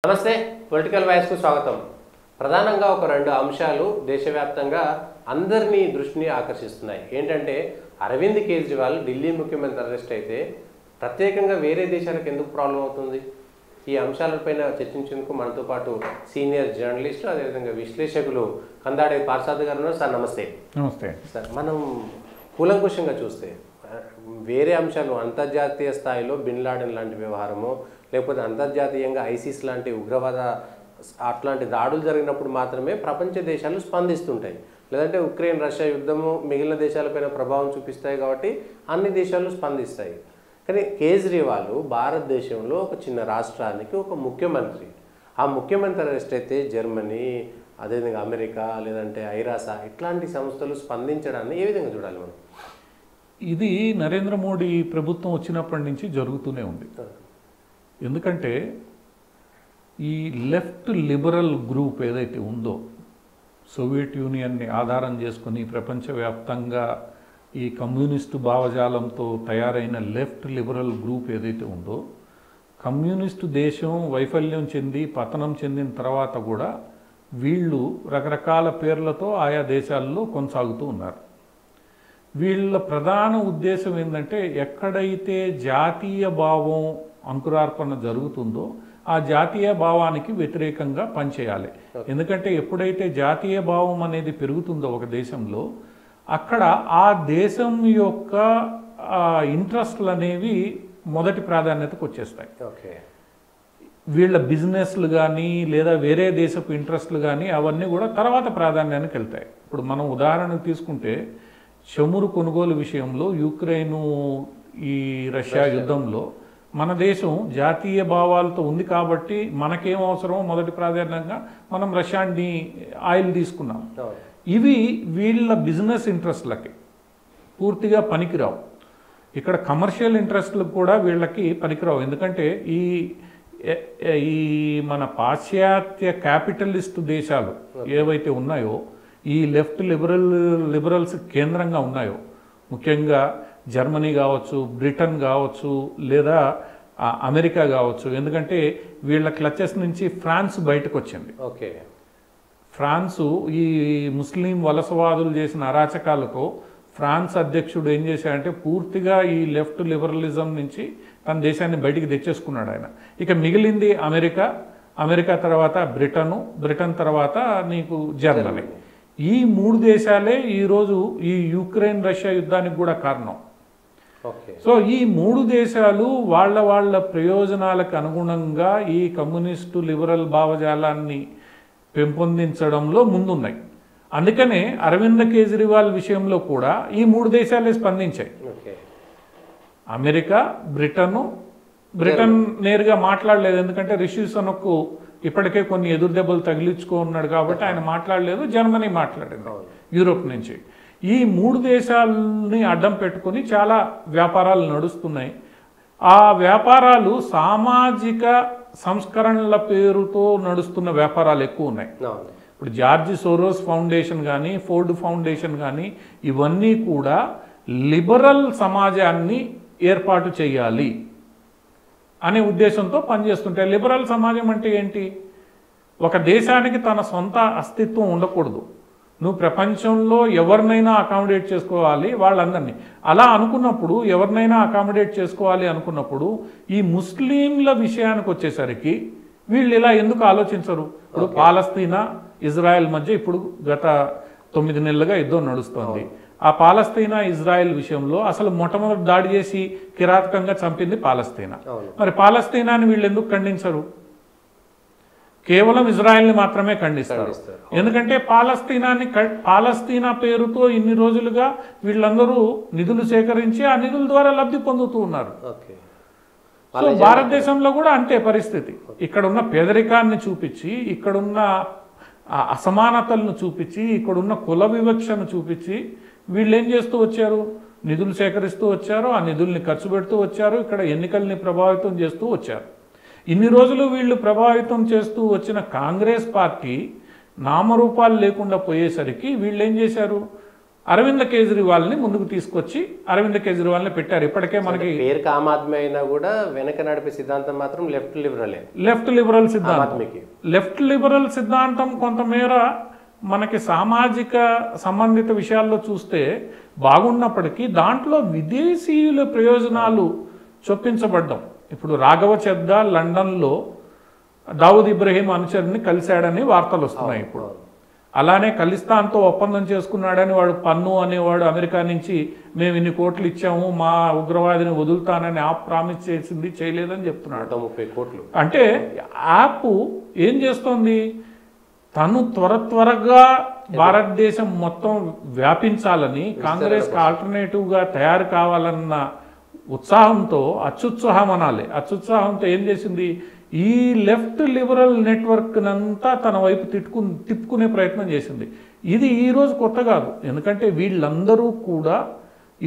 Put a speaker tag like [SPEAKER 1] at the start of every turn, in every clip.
[SPEAKER 1] నమస్తే పొలిటికల్ వాయిస్కు స్వాగతం. ప్రధానంగా ఒక రెండు అంశాలు దేశవ్యాప్తంగా అందరినీ దృష్టిని ఆకర్షిస్తున్నాయి. ఏంటంటే అరవింద్ కేజ్రీవాల్ ఢిల్లీ ముఖ్యమంత్రి అరెస్ట్ అయితే ప్రత్యేకంగా వేరే దేశాలకు ఎందుకు ప్రాబ్లం అవుతుంది? ఈ అంశాలపైన చర్చించేందుకు మనతో పాటు సీనియర్ జర్నలిస్టు అదేవిధంగా విశ్లేషకులు కందాడే పార్సాద్ గారు ఉన్నారు. సార్ నమస్తే.
[SPEAKER 2] నమస్తే
[SPEAKER 1] సార్, మనం కూలంకుషంగా చూస్తే వేరే అంశాలు అంతర్జాతీయ స్థాయిలో బిన్ లాడెన్ లాంటి వ్యవహారము, లేకపోతే అంతర్జాతీయంగా ఐసిస్ లాంటి ఉగ్రవాద అట్లాంటి దాడులు జరిగినప్పుడు మాత్రమే ప్రపంచ దేశాలు స్పందిస్తుంటాయి. లేదంటే ఉక్రెయిన్ రష్యా యుద్ధము మిగిలిన దేశాలపైన ప్రభావం చూపిస్తాయి కాబట్టి అన్ని దేశాలు స్పందిస్తాయి. కానీ కేజ్రీవాల్ భారతదేశంలో ఒక చిన్న రాష్ట్రానికి ఒక ముఖ్యమంత్రి. ఆ ముఖ్యమంత్రి అరెస్ట్ అయితే జర్మనీ, అదేవిధంగా అమెరికా, లేదంటే ఐరాసా ఇట్లాంటి సంస్థలు స్పందించడాన్ని ఏ విధంగా చూడాలి మనం?
[SPEAKER 2] ఇది నరేంద్ర మోడీ ప్రభుత్వం వచ్చినప్పటి నుంచి జరుగుతూనే ఉంది. ఎందుకంటే ఈ లెఫ్ట్ లిబరల్ గ్రూప్ ఏదైతే ఉందో, సోవియట్ యూనియన్ని ఆధారం చేసుకుని ప్రపంచవ్యాప్తంగా ఈ కమ్యూనిస్టు భావజాలంతో తయారైన లెఫ్ట్ లిబరల్ గ్రూప్ ఏదైతే ఉందో, కమ్యూనిస్టు దేశం వైఫల్యం చెంది పతనం చెందిన తర్వాత కూడా వీళ్ళు రకరకాల పేర్లతో ఆయా దేశాల్లో కొనసాగుతూ ఉన్నారు. వీళ్ళ ప్రధాన ఉద్దేశం ఏంటంటే ఎక్కడైతే జాతీయ భావం అంకురార్పణ జరుగుతుందో ఆ జాతీయ భావానికి వ్యతిరేకంగా పనిచేయాలి. ఎందుకంటే ఎప్పుడైతే జాతీయ భావం అనేది పెరుగుతుందో ఒక దేశంలో, అక్కడ ఆ దేశం యొక్క ఇంట్రెస్ట్లు అనేవి మొదటి ప్రాధాన్యతకు వచ్చేస్తాయి. వీళ్ళ బిజినెస్లు కానీ లేదా వేరే దేశపు ఇంట్రెస్ట్లు కానీ అవన్నీ కూడా తర్వాత ప్రాధాన్యానికి వెళ్తాయి. ఇప్పుడు మనం ఉదాహరణకు తీసుకుంటే చమురు కొనుగోలు విషయంలో యుక్రెయిన్ ఈ రష్యా యుద్ధంలో మన దేశం జాతీయ భావాలతో ఉంది కాబట్టి మనకేం అవసరమో మొదటి ప్రాధాన్యంగా మనం రష్యాని ఆయిల్ తీసుకున్నాం. ఇవి వీళ్ళ బిజినెస్ ఇంట్రెస్ట్లకి పూర్తిగా పనికిరావు. ఇక్కడ కమర్షియల్ ఇంట్రెస్ట్లకు కూడా వీళ్ళకి పనికిరావు. ఎందుకంటే ఈ మన పాశ్చాత్య క్యాపిటలిస్ట్ దేశాలు ఏవైతే ఉన్నాయో, ఈ లెఫ్ట్ లిబరల్స్ కేంద్రంగా ఉన్నాయో, ముఖ్యంగా జర్మనీ కావచ్చు, బ్రిటన్ కావచ్చు, లేదా అమెరికా కావచ్చు. ఎందుకంటే వీళ్ళ క్లచెస్ నుంచి ఫ్రాన్స్ బయటకు వచ్చింది. ఫ్రాన్సు ఈ ముస్లిం వలసవాదులు చేసిన అరాచకాలతో ఫ్రాన్స్ అధ్యక్షుడు ఏం చేశాడంటే పూర్తిగా ఈ లెఫ్ట్ లిబరలిజం నుంచి తన దేశాన్ని బయటికి తెచ్చేసుకున్నాడు ఆయన. ఇక మిగిలింది అమెరికా తర్వాత బ్రిటన్ తర్వాత నీకు జర్మనీ. ఈ మూడు దేశాలే ఈరోజు ఈ యుక్రెయిన్ రష్యా యుద్ధానికి కూడా కారణం. సో ఈ మూడు దేశాలు వాళ్ళ ప్రయోజనాలకు అనుగుణంగా ఈ కమ్యూనిస్టు లిబరల్ భావజాలాన్ని పెంపొందించడంలో ముందున్నాయి. అందుకనే అరవింద్ కేజ్రీవాల్ విషయంలో కూడా ఈ మూడు దేశాలే స్పందించాయి. అమెరికా, బ్రిటన్ నేరుగా మాట్లాడలేదు. ఎందుకంటే రిషి సునక్ ఇప్పటికే కొన్ని ఎదురు దెబ్బలు తగిలించుకున్నాడు కాబట్టి ఆయన మాట్లాడలేదు. జర్మనీ మాట్లాడింది యూరోప్ నుంచి. ఈ మూడు దేశాలని అడ్డం పెట్టుకుని చాలా వ్యాపారాలు నడుస్తున్నాయి. ఆ వ్యాపారాలు సామాజిక సంస్కరణల పేరుతో నడుస్తున్న వ్యాపారాలు ఎక్కువ ఉన్నాయి. ఇప్పుడు జార్జ్ సోరోస్ ఫౌండేషన్ కానీ, ఫోర్డ్ ఫౌండేషన్ కానీ ఇవన్నీ కూడా లిబరల్ సమాజాన్ని ఏర్పాటు చేయాలి అనే ఉద్దేశంతో పనిచేస్తుంటాయి. లిబరల్ సమాజం అంటే ఏంటి? ఒక దేశానికి తన సొంత అస్తిత్వం ఉండకూడదు. నువ్వు ప్రపంచంలో ఎవరినైనా అకామిడేట్ చేసుకోవాలి వాళ్ళందరినీ. అలా అనుకున్నప్పుడు ఎవరినైనా అకామిడేట్ చేసుకోవాలి అనుకున్నప్పుడు ఈ ముస్లింల విషయానికి వచ్చేసరికి వీళ్ళు ఇలా ఎందుకు ఆలోచించరు? ఇప్పుడు పాలస్తీనా ఇజ్రాయెల్ మధ్య ఇప్పుడు గత 9 నెలలుగా యుద్ధం నడుస్తోంది. ఆ పాలస్తీనా ఇజ్రాయెల్ విషయంలో అసలు మొట్టమొదటి దాడి చేసి కిరాతకంగా చంపింది పాలస్తీనా. మరి పాలస్తీనాని వీళ్ళు ఎందుకు ఖండించరు? కేవలం ఇజ్రాయెల్ని మాత్రమే ఖండిస్తారు. ఎందుకంటే పాలస్తీనా పేరుతో ఇన్ని రోజులుగా వీళ్ళందరూ నిధులు సేకరించి ఆ నిధుల ద్వారా లబ్ధి పొందుతూ ఉన్నారు. సో భారతదేశంలో కూడా అంతే పరిస్థితి. ఇక్కడున్న పేదరికాన్ని చూపించి, ఇక్కడున్న అసమానతలను చూపించి, ఇక్కడున్న కుల వివక్షను చూపించి వీళ్ళు ఏం చేస్తూ వచ్చారు? నిధులు సేకరిస్తూ వచ్చారు, ఆ నిధుల్ని ఖర్చు పెడుతూ వచ్చారు, ఇక్కడ ఎన్నికల్ని ప్రభావితం చేస్తూ వచ్చారు. ఇన్ని రోజులు వీళ్ళు ప్రభావితం చేస్తూ వచ్చిన కాంగ్రెస్ పార్టీ నామరూపాలు లేకుండా పోయేసరికి వీళ్ళు ఏం చేశారు? అరవింద్ కేజ్రీవాల్ని ముందుకు తీసుకొచ్చి అరవింద్ కేజ్రీవాల్ని పెట్టారు. ఇప్పటికే మనకి
[SPEAKER 1] పేరుకి ఆమ్ ఆద్మీ అయినా కూడా వెనక నడిపే సిద్ధాంతం మాత్రం లెఫ్ట్ లిబరలే.
[SPEAKER 2] లెఫ్ట్ లిబరల్ సిద్ధాంతం, లెఫ్ట్ లిబరల్ సిద్ధాంతం కొంతమేర మనకి సామాజిక సంబంధిత విషయాల్లో చూస్తే బాగున్నప్పటికీ దాంట్లో విదేశీయుల ప్రయోజనాలు చొప్పించబడ్డం. ఇప్పుడు రాఘవ చద్దా లండన్లో దావుద్ ఇబ్రహీం అనుచరుని కలిశాడని వార్తలు వస్తున్నాయి. ఇప్పుడు అలానే ఖలిస్తాన్తో ఒప్పందం చేసుకున్నాడని వాడు పన్ను అనేవాడు అమెరికా నుంచి మేము ఇన్ని కోట్లు ఇచ్చాము మా ఉగ్రవాదిని వదులుతానని యాప్ ప్రామిస్ చేసింది, చేయలేదని చెప్తున్నాడు.
[SPEAKER 1] 30 కోట్లు.
[SPEAKER 2] అంటే యాప్ ఏం చేస్తోంది, తను త్వరగా భారతదేశం మొత్తం వ్యాపించాలని, కాంగ్రెస్కి ఆల్టర్నేటివ్గా తయారు కావాలన్న ఉత్సాహంతో, అత్యుత్సాహం అనాలి, అత్యుత్సాహంతో ఏం చేసింది, ఈ లెఫ్ట్ లిబరల్ నెట్వర్క్నంతా తన వైపు తిప్పుకునే ప్రయత్నం చేసింది. ఇది ఈరోజు కొత్త కాదు, ఎందుకంటే వీళ్ళందరూ కూడా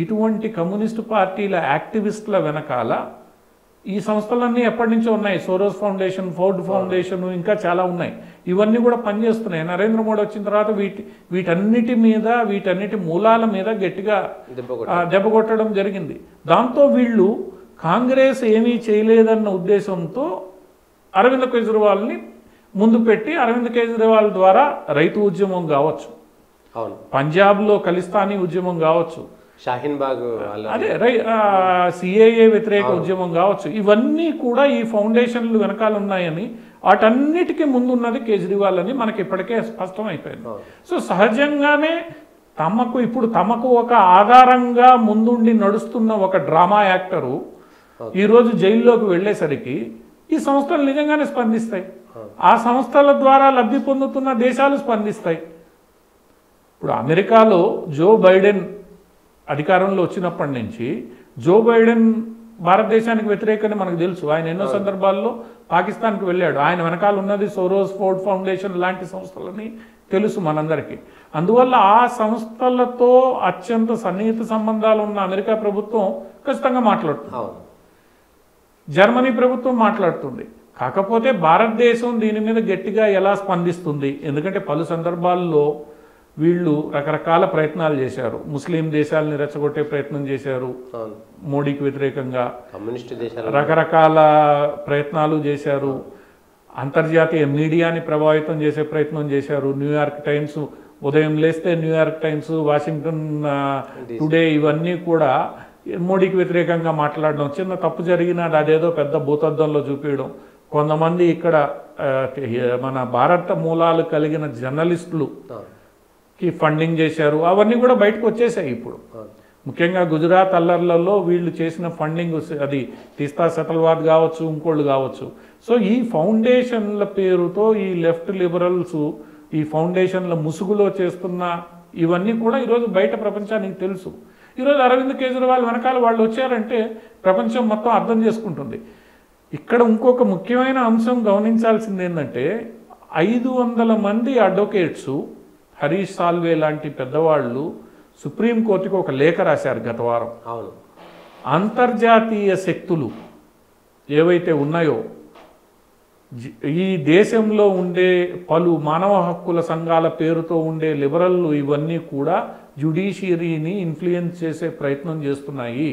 [SPEAKER 2] ఇటువంటి కమ్యూనిస్టు పార్టీల యాక్టివిస్టుల వెనకాల ఈ సంస్థలన్నీ ఎప్పటి నుంచో ఉన్నాయి. సోరోస్ ఫౌండేషన్, ఫోర్డ్ ఫౌండేషన్, ఇంకా చాలా ఉన్నాయి. ఇవన్నీ కూడా పనిచేస్తున్నాయి. నరేంద్ర మోడీ వచ్చిన తర్వాత వీటన్నిటి మూలాల మీద గట్టిగా దెబ్బ కొట్టడం జరిగింది. దాంతో వీళ్ళు కాంగ్రెస్ ఏమీ చేయలేదన్న ఉద్దేశంతో అరవింద్ కేజ్రీవాల్ని ముందు పెట్టి, అరవింద్ కేజ్రీవాల్ ద్వారా రైతు ఉద్యమం కావచ్చు,
[SPEAKER 1] అవును,
[SPEAKER 2] పంజాబ్లో ఖలిస్తానీ ఉద్యమం కావచ్చు,
[SPEAKER 1] షాహీన్ బాగ్
[SPEAKER 2] అదే సిఏఏ వ్యతిరేక ఉద్యమం కావచ్చు, ఇవన్నీ కూడా ఈ ఫౌండేషన్లు వెనకాల ఉన్నాయని, వాటన్నిటికీ ముందున్నది కేజ్రీవాల్ అని మనకి ఇప్పటికే స్పష్టం అయిపోయింది. సో సహజంగానే తమకు ఒక ఆధారంగా ముందుండి నడుస్తున్న ఒక డ్రామా యాక్టరు ఈరోజు జైల్లోకి వెళ్ళేసరికి ఈ సంస్థలు నిజంగానే స్పందిస్తాయి. ఆ సంస్థల ద్వారా లబ్ధి పొందుతున్న దేశాలు స్పందిస్తాయి. ఇప్పుడు అమెరికాలో జో బైడెన్ అధికారంలో వచ్చినప్పటి నుంచి జో బైడెన్ భారతదేశానికి వ్యతిరేకని మనకు తెలుసు. ఆయన ఎన్నో సందర్భాల్లో పాకిస్తాన్కి వెళ్ళాడు. ఆయన వెనకాల ఉన్నది సోరోస్, ఫోర్డ్ ఫౌండేషన్ లాంటి సంస్థలని తెలుసు మనందరికీ. అందువల్ల ఆ సంస్థలతో అత్యంత సన్నిహిత సంబంధాలు ఉన్న అమెరికా ప్రభుత్వం ఖచ్చితంగా మాట్లాడుతుంది, జర్మనీ ప్రభుత్వం మాట్లాడుతుంది. కాకపోతే భారతదేశం దీని మీద గట్టిగా ఎలా స్పందిస్తుంది, ఎందుకంటే పలు సందర్భాల్లో వీళ్ళు రకరకాల ప్రయత్నాలు చేశారు. ముస్లిం దేశాలని రెచ్చగొట్టే ప్రయత్నం చేశారు, మోడీకి వ్యతిరేకంగా
[SPEAKER 1] కమ్యూనిస్ట్ దేశాలు
[SPEAKER 2] రకరకాల ప్రయత్నాలు చేశారు. అంతర్జాతీయ మీడియాని ప్రభావితం చేసే ప్రయత్నం చేశారు. న్యూయార్క్ టైమ్స్, ఉదయం లేస్తే న్యూయార్క్ టైమ్స్, వాషింగ్టన్ టుడే, ఇవన్నీ కూడా మోడీకి వ్యతిరేకంగా మాట్లాడడం, చిన్న తప్పు జరిగినా అదేదో పెద్ద భూతద్దంలో చూపించడం. కొంతమంది ఇక్కడ మన భారత మూలాలు కలిగిన జర్నలిస్టులుకి ఫండింగ్ చేశారు. అవన్నీ కూడా బయటకు వచ్చేసాయి ఇప్పుడు. ముఖ్యంగా గుజరాత్ అల్లర్లలో వీళ్ళు చేసిన ఫండింగ్, అది తీస్తా సెటల్వాద్ కావచ్చు, ఇంకోళ్ళు కావచ్చు. సో ఈ ఫౌండేషన్ల పేరుతో ఈ లెఫ్ట్ లిబరల్స్ ఈ ఫౌండేషన్ల ముసుగులో చేస్తున్న ఇవన్నీ కూడా ఈరోజు బయట ప్రపంచానికి తెలుసు. ఈరోజు అరవింద్ కేజ్రీవాల్ వెనకాల వాళ్ళు వచ్చారంటే ప్రపంచం మొత్తం అర్థం చేసుకుంటుంది. ఇక్కడ ఇంకొక ముఖ్యమైన అంశం గమనించాల్సింది ఏంటంటే, 500 మంది అడ్వకేట్స్, హరీష్ సాల్వే లాంటి పెద్దవాళ్ళు సుప్రీంకోర్టుకి ఒక లేఖ రాశారు గత వారం.
[SPEAKER 1] అవును,
[SPEAKER 2] అంతర్జాతీయ శక్తులు ఏవైతే ఉన్నాయో, ఈ దేశంలో ఉండే పలు మానవ హక్కుల సంఘాల పేరుతో ఉండే లిబరల్లు, ఇవన్నీ కూడా జ్యుడిషియరీని ఇన్ఫ్లుయెన్స్ చేసే ప్రయత్నం చేస్తున్నాయి.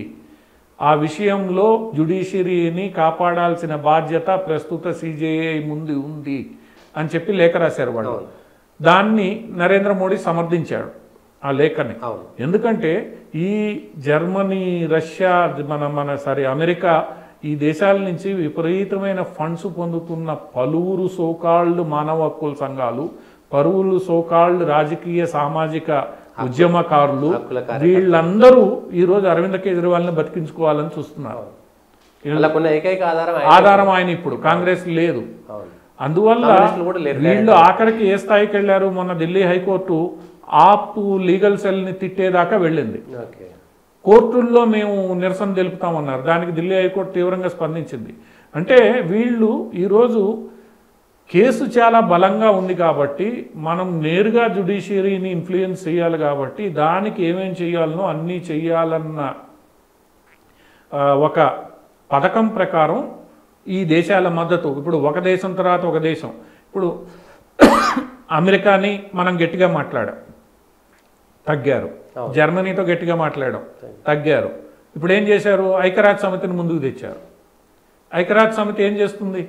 [SPEAKER 2] ఆ విషయంలో జ్యుడిషియరీని కాపాడాల్సిన బాధ్యత ప్రస్తుత సిజేఐ ముందు ఉంది అని చెప్పి లేఖ రాశారు వాళ్ళు. దాన్ని నరేంద్ర మోడీ సమర్థించాడు ఆ లేఖని. ఎందుకంటే ఈ జర్మనీ, రష్యా, అమెరికా, ఈ దేశాల నుంచి విపరీతమైన ఫండ్స్ పొందుతున్న పలువురు సోకాల్డ్ మానవ హక్కుల సంఘాలు, పలువురు సోకాల్డ్ రాజకీయ సామాజిక ఉద్యమకారులు, వీళ్ళందరూ ఈరోజు అరవింద్ కేజ్రీవాల్ని బతికించుకోవాలని చూస్తున్నారు. ఆధారం ఆయన ఇప్పుడు కాంగ్రెస్ లేదు. అందువల్ల వీళ్ళు ఆఖరికి ఏ స్థాయికి వెళ్ళారు, మొన్న ఢిల్లీ హైకోర్టు ఆప్ లీగల్ సెల్ని తిట్టేదాకా వెళ్ళింది. కోర్టుల్లో మేము నిరసన తెలుపుతామన్నారు. దానికి ఢిల్లీ హైకోర్టు తీవ్రంగా స్పందించింది. అంటే వీళ్ళు ఈరోజు కేసు చాలా బలంగా ఉంది కాబట్టి మనం నేరుగా జ్యుడిషియరీని ఇన్ఫ్లుయెన్స్ చేయాలి కాబట్టి దానికి ఏమేం చేయాలనో అన్నీ చేయాలన్న ఒక పథకం ప్రకారం ఈ దేశాల మద్దతు, ఇప్పుడు ఒక దేశం తర్వాత ఒక దేశం, ఇప్పుడు అమెరికాని మనం గట్టిగా మాట్లాడాం, తగ్గారు. జర్మనీతో గట్టిగా మాట్లాడడం, తగ్గారు. ఇప్పుడు ఏం చేశారు? ఐక్యరాజ్య సమితిని ముందుకు తెచ్చారు. ఐక్యరాజ్య సమితి ఏం చేస్తుంది?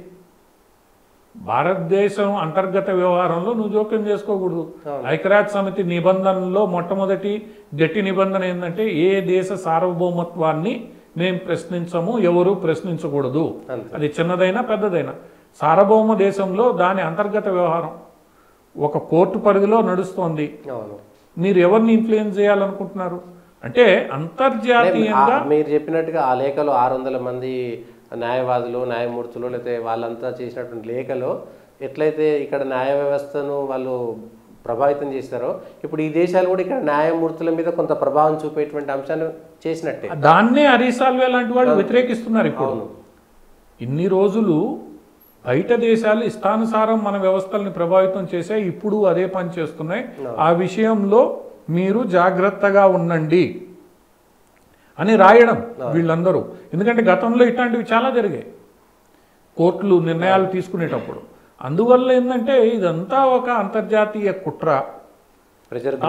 [SPEAKER 2] భారతదేశం అంతర్గత వ్యవహారంలో నువ్వు జోక్యం చేసుకోకూడదు. ఐక్యరాజ్య సమితి నిబంధనలో మొట్టమొదటి గట్టి నిబంధన ఏంటంటే ఏ దేశ సార్వభౌమత్వాన్ని మేము ప్రశ్నించము, ఎవరు ప్రశ్నించకూడదు. అది చిన్నదైనా పెద్దదైనా సార్వభౌమ దేశంలో దాని అంతర్గత వ్యవహారం ఒక కోర్టు పరిధిలో నడుస్తోంది. మీరు ఎవరిని ఇన్ఫ్లుయెన్స్ చేయాలనుకుంటున్నారు అంటే అంతర్జాతీయంగా
[SPEAKER 1] మీరు చెప్పినట్టుగా ఆ లేఖలో 600 మంది న్యాయవాదులు, న్యాయమూర్తులు, లేకపోతే వాళ్ళంతా చేసినటువంటి లేఖలో ఎట్లయితే ఇక్కడ న్యాయ వ్యవస్థను వాళ్ళు ప్రభావితం చేస్తారో ఇప్పుడు ఈ దేశాలు కూడా ఇక్కడ న్యాయమూర్తుల మీద కొంత ప్రభావం చూపేటువంటి అంశాన్ని చేసినట్టే.
[SPEAKER 2] దాన్నే హరీష్ సాల్వే లాంటి వాళ్ళు వ్యతిరేకిస్తున్నారు. ఇప్పుడు ఇన్ని రోజులు బయట దేశాలు ఇష్టానుసారం మన వ్యవస్థల్ని ప్రభావితం చేసాయి, ఇప్పుడు అదే పని చేస్తున్నాయి. ఆ విషయంలో మీరు జాగ్రత్తగా ఉండండి అని రాయడం వీళ్ళందరూ. ఎందుకంటే గతంలో ఇట్లాంటివి చాలా జరిగాయి కోర్టులు నిర్ణయాలు తీసుకునేటప్పుడు. అందువల్ల ఏంటంటే ఇదంతా ఒక అంతర్జాతీయ కుట్ర.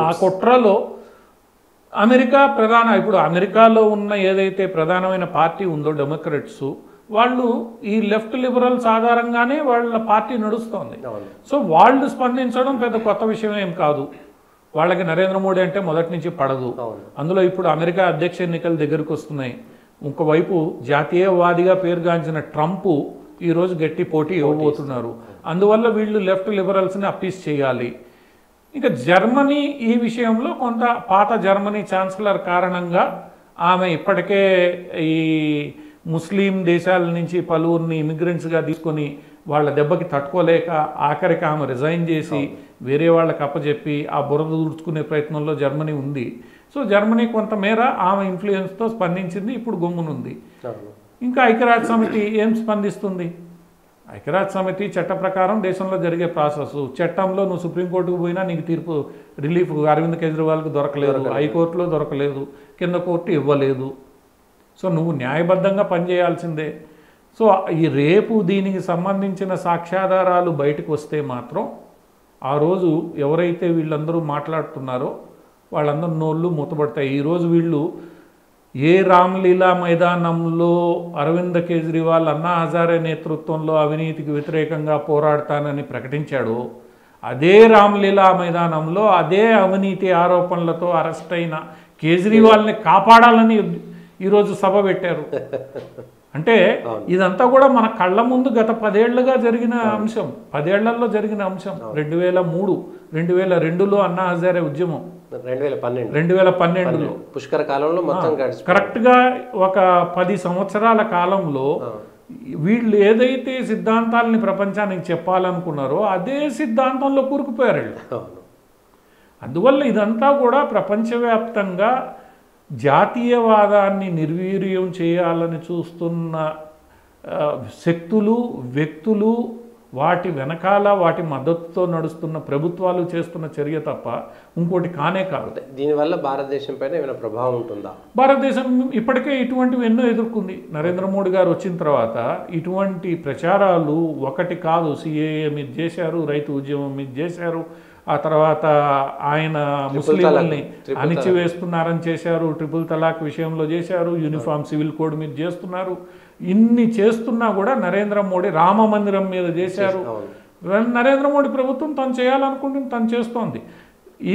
[SPEAKER 2] ఆ కుట్రలో అమెరికా ఇప్పుడు అమెరికాలో ఉన్న ఏదైతే ప్రధానమైన పార్టీ ఉందో డెమోక్రాట్స్, వాళ్ళు ఈ లెఫ్ట్ లిబరల్స్ ఆధారంగానే వాళ్ళ పార్టీ నడుస్తోంది. సో వాళ్ళు స్పందించడం పెద్ద కొత్త విషయం ఏం కాదు. వాళ్ళకి నరేంద్ర మోడీ అంటే మొదటి నుంచి పడదు. అందులో ఇప్పుడు అమెరికా అధ్యక్ష ఎన్నికలు దగ్గరకు వస్తున్నాయి. ఇంకోవైపు జాతీయవాదిగా పేరుగాంచిన ట్రంప్ ఈరోజు గట్టి పోటీ ఇవ్వబోతున్నారు. అందువల్ల వీళ్ళు లెఫ్ట్ లిబరల్స్ని అప్పీస్ చేయాలి. ఇక జర్మనీ ఈ విషయంలో కొంత పాత జర్మనీ ఛాన్సలర్ కారణంగా ఆమె ఇప్పటికే ఈ ముస్లిం దేశాల నుంచి పలువురిని ఇమిగ్రెంట్స్గా తీసుకొని వాళ్ళ దెబ్బకి తట్టుకోలేక ఆఖరికి ఆమె రిజైన్ చేసి వేరే వాళ్ళకి అప్పచెప్పి ఆ బురద దూడ్చుకునే ప్రయత్నంలో జర్మనీ ఉంది. సో జర్మనీ కొంతమేర ఆమె ఇన్ఫ్లుయెన్స్తో స్పందించింది, ఇప్పుడు గమ్మునుంది. ఇంకా ఐక్యరాజ్య సమితి ఏం స్పందిస్తుంది? ఐక్యరాజ్య సమితి చట్ట ప్రకారం దేశంలో జరిగే ప్రాసెస్. చట్టంలో నువ్వు సుప్రీంకోర్టుకు పోయినా నీకు తీర్పు రిలీఫ్ అరవింద్ కేజ్రీవాల్కి దొరకలేదు, హైకోర్టులో దొరకలేదు, కింద కోర్టు ఇవ్వలేదు. సో నువ్వు న్యాయబద్ధంగా పనిచేయాల్సిందే. సో ఈ రేపు దీనికి సంబంధించిన సాక్ష్యాధారాలు బయటకు వస్తే మాత్రం ఆ రోజు ఎవరైతే వీళ్ళందరూ మాట్లాడుతున్నారో వాళ్ళందరూ నోళ్ళు మూతపడతాయి. ఈరోజు వీళ్ళు ఏ రామ్లీలా మైదానంలో అరవింద్ కేజ్రీవాల్ అన్నా హజారే నేతృత్వంలో అవినీతికి వ్యతిరేకంగా పోరాడతానని ప్రకటించాడు, అదే రామ్లీలా మైదానంలో అదే అవినీతి ఆరోపణలతో అరెస్ట్ అయిన కేజ్రీవాల్ని కాపాడాలని ఈరోజు సభ పెట్టారు. అంటే ఇదంతా కూడా మన కళ్ళ ముందు గత 10 ఏళ్లుగా జరిగిన అంశం, 10 ఏళ్లలో జరిగిన అంశం. 2003, 2002లో అన్నా హజారే ఉద్యమం, 2012లో
[SPEAKER 1] పుష్కర కాలంలో మొత్తం
[SPEAKER 2] కరెక్ట్గా ఒక 10 సంవత్సరాల కాలంలో వీళ్ళు ఏదైతే సిద్ధాంతాలని ప్రపంచానికి చెప్పాలనుకున్నారో అదే సిద్ధాంతంలో కూరుకుపోయారు వీళ్ళు. అందువల్ల ఇదంతా కూడా ప్రపంచవ్యాప్తంగా జాతీయవాదాన్ని నిర్వీర్యం చేయాలని చూస్తున్న శక్తులు, వ్యక్తులు, వాటి వెనకాల వాటి మద్దతుతో నడుస్తున్న ప్రభుత్వాలు చేస్తున్న చర్య తప్ప ఇంకోటి కానే కాదు.
[SPEAKER 1] దీనివల్ల భారతదేశం పైన ఏమైనా ప్రభావం ఉంటుందా?
[SPEAKER 2] భారతదేశం ఇప్పటికే ఇటువంటివి ఎన్నో ఎదుర్కొంది. నరేంద్ర మోడీ గారు వచ్చిన తర్వాత ఇటువంటి ప్రచారాలు ఒకటి కాదు. సిఏఏ మీద చేశారు, రైతు ఉద్యమం మీద చేశారు, ఆ తర్వాత ఆయన ముస్లింలని అణిచివేస్తున్నారని చేశారు, ట్రిపుల్ తలాక్ విషయంలో చేశారు, యూనిఫామ్ సివిల్ కోడ్ మీద చేస్తున్నారు. ఇన్ని చేస్తున్నా కూడా నరేంద్ర మోడీ రామ మందిరం మీద చేశారు. నరేంద్ర మోడీ ప్రభుత్వం తను చేయాలనుకుంటుంది, తను చేస్తోంది.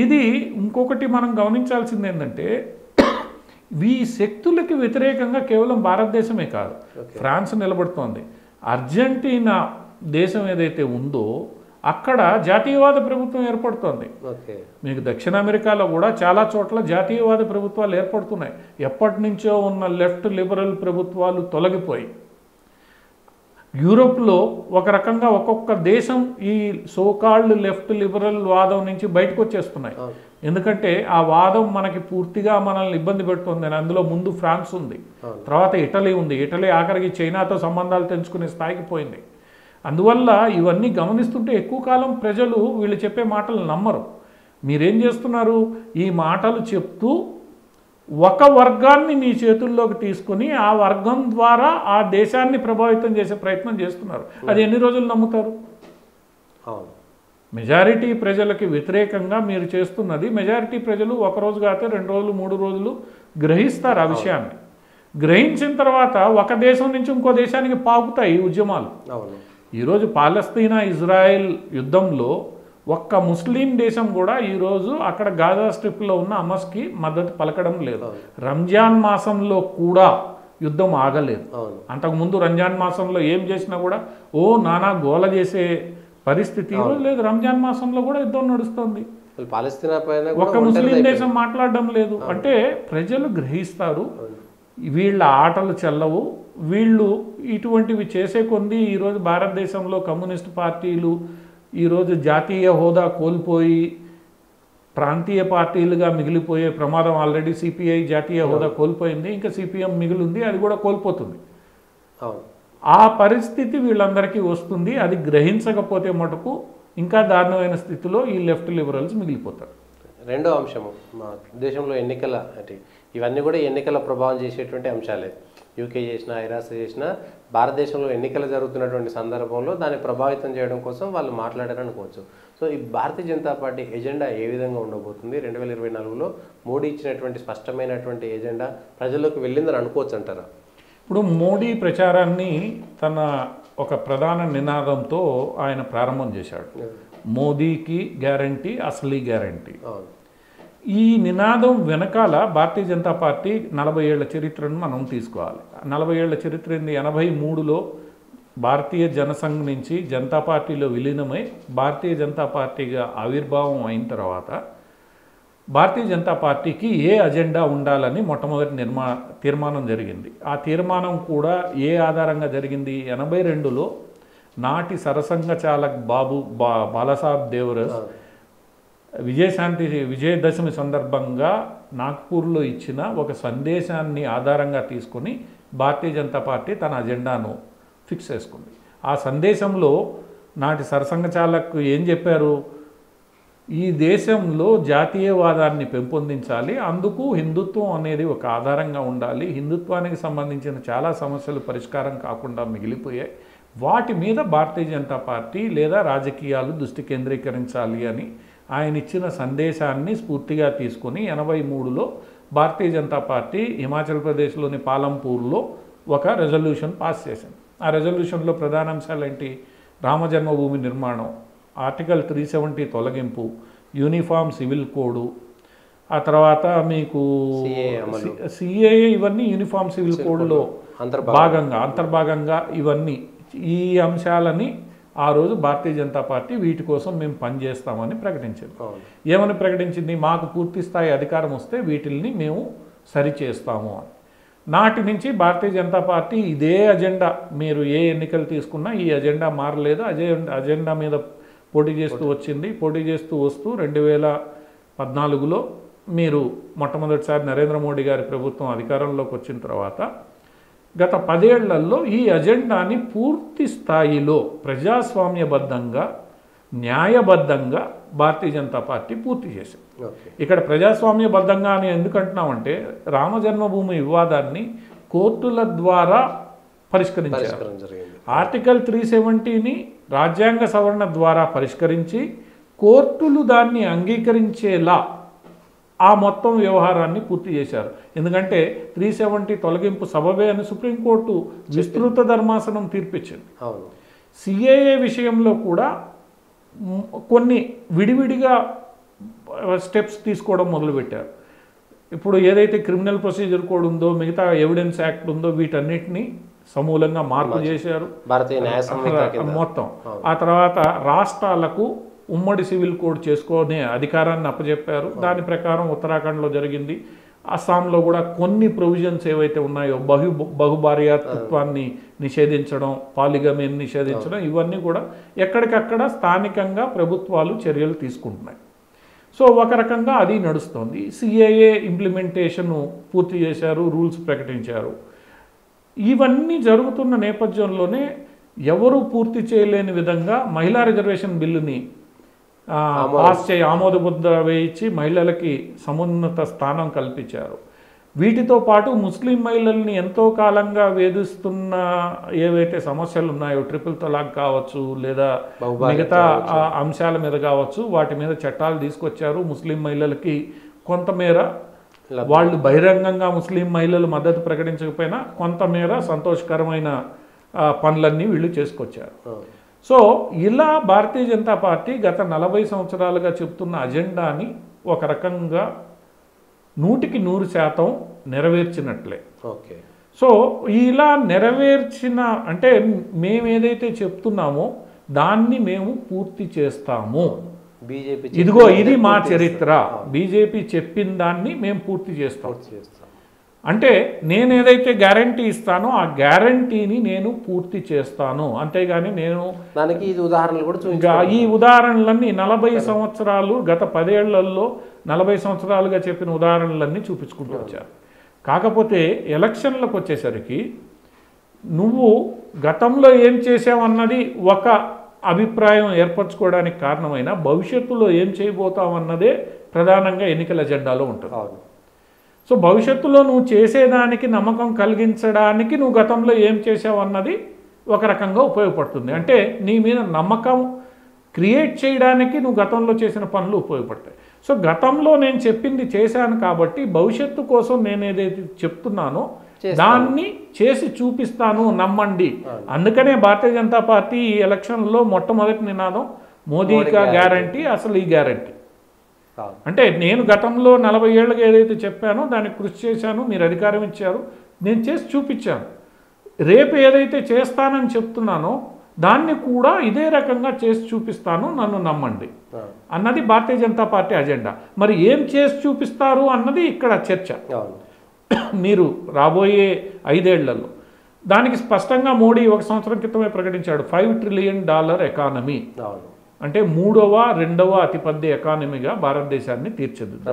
[SPEAKER 2] ఇది ఇంకొకటి మనం గమనించాల్సింది ఏంటంటే ఈ శక్తులకి వ్యతిరేకంగా కేవలం భారతదేశమే కాదు, ఫ్రాన్స్ నిలబడుతోంది. అర్జెంటీనా దేశం ఏదైతే ఉందో అక్కడ జాతీయవాద ప్రభుత్వం ఏర్పడుతోంది. మీకు దక్షిణ అమెరికాలో కూడా చాలా చోట్ల జాతీయవాద ప్రభుత్వాలు ఏర్పడుతున్నాయి. ఎప్పటి నుంచో ఉన్న లెఫ్ట్ లిబరల్ ప్రభుత్వాలు తొలగిపోయి యూరోప్లో ఒక రకంగా ఒక్కొక్క దేశం ఈ సోకాల్డ్ లెఫ్ట్ లిబరల్ వాదం నుంచి బయటకు వచ్చేస్తున్నాయి. ఎందుకంటే ఆ వాదం మనకి పూర్తిగా మనల్ని ఇబ్బంది పెడుతుంది. అందులో ముందు ఫ్రాన్స్ ఉంది, తర్వాత ఇటలీ ఉంది. ఇటలీ ఆఖరికి చైనాతో సంబంధాలు తెంచుకునే స్థాయికి పోయింది. అందువల్ల ఇవన్నీ గమనిస్తుంటే ఎక్కువ కాలం ప్రజలు వీళ్ళు చెప్పే మాటలు నమ్మరు. మీరేం చేస్తున్నారు? ఈ మాటలు చెప్తూ ఒక వర్గాన్ని మీ చేతుల్లోకి తీసుకొని ఆ వర్గం ద్వారా ఆ దేశాన్ని ప్రభావితం చేసే ప్రయత్నం చేస్తున్నారు. అది ఎన్ని రోజులు నమ్ముతారు? మెజారిటీ ప్రజలకి వ్యతిరేకంగా మీరు చేస్తున్నది మెజారిటీ ప్రజలు ఒకరోజు కాకపోతే 2 రోజులు 3 రోజులు గ్రహిస్తారు ఆ విషయాన్ని. గ్రహించిన తర్వాత ఒక దేశం నుంచి ఇంకో దేశానికి పాకుతాయి ఈ ఉద్యమాలు. ఈరోజు పాలస్తీనా ఇజ్రాయెల్ యుద్ధంలో ఒక్క ముస్లిం దేశం కూడా ఈరోజు అక్కడ గాజా స్ట్రిప్లో ఉన్న హమాస్కి మద్దతు పలకడం లేదు. రంజాన్ మాసంలో కూడా యుద్ధం ఆగలేదు. అంతకుముందు రంజాన్ మాసంలో ఏం చేసినా కూడా నానా గోల చేసే పరిస్థితి ఈరోజు లేదు. రంజాన్ మాసంలో కూడా యుద్ధం నడుస్తుంది.
[SPEAKER 1] పాలస్తీనా పైన
[SPEAKER 2] ఒక్క ముస్లిం దేశం మాట్లాడడం లేదు. అంటే ప్రజలు గ్రహిస్తారు వీళ్ళ ఆటలు చెల్లవు, వీళ్ళు ఇటువంటివి చేసే కొంది ఈరోజు భారతదేశంలో కమ్యూనిస్ట్ పార్టీలు ఈరోజు జాతీయ హోదా కోల్పోయి ప్రాంతీయ పార్టీలుగా మిగిలిపోయే ప్రమాదం. ఆల్రెడీ సిపిఐ జాతీయ హోదా కోల్పోయింది, ఇంకా సిపిఎం మిగిలింది, అది కూడా కోల్పోతుంది. ఆ పరిస్థితి వీళ్ళందరికీ వస్తుంది. అది గ్రహించకపోతే మటుకు ఇంకా దారుణమైన స్థితిలో ఈ లెఫ్ట్ లిబరల్స్ మిగిలిపోతారు.
[SPEAKER 1] రెండో అంశము మా దేశంలో ఎన్నికల అంటే ఇవన్నీ కూడా ఎన్నికల ప్రభావం చేసేటువంటి అంశాలే. యూకే చేసినా ఐరాస చేసినా భారతదేశంలో ఎన్నికలు జరుగుతున్నటువంటి సందర్భంలో దాన్ని ప్రభావితం చేయడం కోసం వాళ్ళు మాట్లాడారనుకోవచ్చు. సో ఈ భారతీయ జనతా పార్టీ ఎజెండా ఏ విధంగా ఉండబోతుంది? 2024లో మోడీ ఇచ్చినటువంటి స్పష్టమైనటువంటి ఎజెండా ప్రజల్లోకి వెళ్ళిందని అనుకోవచ్చు అంటారా?
[SPEAKER 2] ఇప్పుడు మోడీ ప్రచారాన్ని తన ఒక ప్రధాన నినాదంతో ఆయన ప్రారంభం చేశాడు. మోదీకి గ్యారంటీ, అసలీ గ్యారంటీ. ఈ నినాదం వెనకాల భారతీయ జనతా పార్టీ 40 ఏళ్ల చరిత్రను మనం తీసుకోవాలి. 40 ఏళ్ల చరిత్ర 83లో భారతీయ జనసంఘ్ నుంచి జనతా పార్టీలో విలీనమై భారతీయ జనతా పార్టీగా ఆవిర్భావం అయిన తర్వాత భారతీయ జనతా పార్టీకి ఏ అజెండా ఉండాలని మొట్టమొదటి తీర్మానం జరిగింది. ఆ తీర్మానం కూడా ఏ ఆధారంగా జరిగింది? 82లో నాటి సరసంఘ చాలక్ బాలాసాహెబ్ దేవరస్ విజయదశమి సందర్భంగా నాగ్పూర్లో ఇచ్చిన ఒక సందేశాన్ని ఆధారంగా తీసుకొని భారతీయ జనతా పార్టీ తన అజెండాను ఫిక్స్ చేసుకుంది. ఆ సందేశంలో నాటి సరసంఘ చాలక్ ఏం చెప్పారు? ఈ దేశంలో జాతీయవాదాన్ని పెంపొందించాలి, అందుకు హిందుత్వం అనేది ఒక ఆధారంగా ఉండాలి, హిందుత్వానికి సంబంధించిన చాలా సమస్యలు పరిష్కారం కాకుండా మిగిలిపోయాయి, వాటి మీద భారతీయ జనతా పార్టీ లేదా రాజకీయాలు దృష్టి కేంద్రీకరించాలి అని ఆయన ఇచ్చిన సందేశాన్ని స్ఫూర్తిగా తీసుకొని 83లో భారతీయ జనతా పార్టీ హిమాచల్ ప్రదేశ్లోని పాలంపూర్లో ఒక రెజల్యూషన్ పాస్ చేసింది. ఆ రెజల్యూషన్లో ప్రధాన అంశాలు ఏంటి? రామజన్మభూమి నిర్మాణం, ఆర్టికల్ 370 తొలగింపు, యూనిఫామ్ సివిల్ కోడు, ఆ తర్వాత మీకు సిఏఏ, ఇవన్నీ యూనిఫామ్ సివిల్ కోడ్లో అంతర్భాగంగా ఇవన్నీ ఈ అంశాలని ఆ రోజు భారతీయ జనతా పార్టీ వీటి కోసం మేము పనిచేస్తామని ప్రకటించింది. ఏమని ప్రకటించింది? మాకు పూర్తి స్థాయి అధికారం వస్తే వీటిల్ని మేము సరిచేస్తాము అని. నాటి నుంచి భారతీయ జనతా పార్టీ ఇదే అజెండా, మీరు ఏ ఎన్నికలు తీసుకున్నా ఈ అజెండా మారలేదు, అజెండా మీద పోటీ చేస్తూ వచ్చింది. పోటీ చేస్తూ వస్తూ 2014లో మీరు మొట్టమొదటిసారి నరేంద్ర మోడీ గారి ప్రభుత్వం అధికారంలోకి వచ్చిన తర్వాత గత 10 ఏళ్లలో ఈ అజెండాని పూర్తి స్థాయిలో ప్రజాస్వామ్యబద్ధంగా, న్యాయబద్ధంగా భారతీయ జనతా పార్టీ పూర్తి చేసింది. ఇక్కడ ప్రజాస్వామ్యబద్ధంగా అని ఎందుకంటున్నామంటే రామజన్మభూమి వివాదాన్ని కోర్టుల ద్వారా పరిష్కరించారు. ఆర్టికల్ 370ని రాజ్యాంగ సవరణ ద్వారా పరిష్కరించి కోర్టులు దాన్ని అంగీకరించేలా ఆ మొత్తం వ్యవహారాన్ని పూర్తి చేశారు. ఎందుకంటే 370 తొలగింపు సబబే అని సుప్రీంకోర్టు విస్తృత ధర్మాసనం తీర్పిచ్చింది. సిఏఏ విషయంలో కూడా కొన్ని విడివిడిగా స్టెప్స్ తీసుకోవడం మొదలుపెట్టారు. ఇప్పుడు ఏదైతే క్రిమినల్ ప్రొసీజర్ కోడ్ ఉందో, మిగతా ఎవిడెన్స్ యాక్ట్ ఉందో, వీటన్నిటిని సమూలంగా మార్పు చేశారు మొత్తం. ఆ తర్వాత రాష్ట్రాలకు ఉమ్మడి సివిల్ కోడ్ చేసుకునే అధికారాన్ని అప్పచెప్పారు. దాని ప్రకారం ఉత్తరాఖండ్లో జరిగింది. అస్సాంలో కూడా కొన్ని ప్రొవిజన్స్ ఏవైతే ఉన్నాయో, బహుభార్యాత్వాన్ని నిషేధించడం, పాలిగమీని నిషేధించడం, ఇవన్నీ కూడా ఎక్కడికక్కడ స్థానికంగా ప్రభుత్వాలు చర్యలు తీసుకుంటున్నాయి. సో ఒక రకంగా అది నడుస్తుంది. సిఏఏ ఇంప్లిమెంటేషన్ పూర్తి చేశారు, రూల్స్ ప్రకటించారు. ఇవన్నీ జరుగుతున్న నేపథ్యంలోనే ఎవరు పూర్తి చేయలేని విధంగా మహిళా రిజర్వేషన్ బిల్లుని పాస్ ఆమోద ముద్ర వేయించి మహిళలకి సమున్నత స్థానం కల్పించారు. వీటితో పాటు ముస్లిం మహిళల్ని ఎంతో కాలంగా వేధిస్తున్న ఏవైతే సమస్యలు ఉన్నాయో, ట్రిపుల్ తలాక్ కావచ్చు లేదా మిగతా అంశాల మీద కావచ్చు, వాటి మీద చట్టాలు తీసుకొచ్చారు. ముస్లిం మహిళలకి కొంతమేర వాళ్ళు బహిరంగంగా ముస్లిం మహిళలు మద్దతు ప్రకటించకపోయినా కొంతమేర సంతోషకరమైన పనులన్నీ వీళ్ళు చేసుకొచ్చారు. సో ఇలా భారతీయ జనతా పార్టీ గత 40 సంవత్సరాలుగా చెప్తున్న అజెండాని ఒక రకంగా 100% నెరవేర్చినట్లే.
[SPEAKER 1] ఓకే.
[SPEAKER 2] సో ఇలా నెరవేర్చిన అంటే మేము ఏదైతే చెప్తున్నామో దాన్ని మేము పూర్తి చేస్తాము.
[SPEAKER 1] బీజేపీ
[SPEAKER 2] ఇదిగో ఇది మా చరిత్ర, బీజేపీ చెప్పిన దాన్ని మేము పూర్తి చేస్తాం. అంటే నేను ఏదైతే గ్యారంటీ ఇస్తానో ఆ గ్యారంటీని నేను పూర్తి చేస్తాను. అంతేగాని నేను
[SPEAKER 1] దానికి ఇది ఉదాహరణలు కూడా
[SPEAKER 2] ఈ ఉదాహరణలన్నీ 40 సంవత్సరాలు గత 10 ఏళ్లలో 40 సంవత్సరాలుగా చెప్పిన ఉదాహరణలన్నీ చూపించుకుంటూ వచ్చారు. కాకపోతే ఎలక్షన్లకు వచ్చేసరికి నువ్వు గతంలో ఏం చేసావన్నది ఒక అభిప్రాయం ఏర్పరచుకోవడానికి కారణమైన భవిష్యత్తులో ఏం చేయబోతావన్నదే ప్రధానంగా ఎన్నికల ఎజెండాలో ఉంటుంది. సో భవిష్యత్తులో నువ్వు చేసేదానికి నమ్మకం కలిగించడానికి నువ్వు గతంలో ఏం చేసావు అన్నది ఒక రకంగా ఉపయోగపడుతుంది. అంటే నీ మీద నమ్మకం క్రియేట్ చేయడానికి నువ్వు గతంలో చేసిన పనులు ఉపయోగపడతాయి. సో గతంలో నేను చెప్పింది చేశాను కాబట్టి భవిష్యత్తు కోసం నేను ఏదైతే చెప్తున్నానో దాన్ని చేసి చూపిస్తాను, నమ్మండి. అందుకనే భారతీయ జనతా పార్టీ ఈ ఎలక్షన్లో మొట్టమొదటి నినాదం మోదీకా గ్యారంటీ, అసలు ఈ గ్యారంటీ. అంటే నేను గతంలో 40 ఏళ్ళకి ఏదైతే చెప్పానో దానికి కృషి చేశాను, మీరు అధికారం ఇచ్చారు, నేను చేసి చూపించాను. రేపు ఏదైతే చేస్తానని చెప్తున్నానో దాన్ని కూడా ఇదే రకంగా చేసి చూపిస్తాను, నన్ను నమ్మండి అన్నది భారతీయ జనతా పార్టీ అజెండా. మరి ఏం చేసి చూపిస్తారు అన్నది ఇక్కడ చర్చ. మీరు రాబోయే 5 ఏళ్లలో దానికి స్పష్టంగా మోడీ 1 సంవత్సరం క్రితమే ప్రకటించాడు, $5 ట్రిలియన్ ఎకానమీ. అంటే 2వ అతిపెద్ద ఎకానమీగా భారతదేశాన్ని తీర్చిదిద్దడం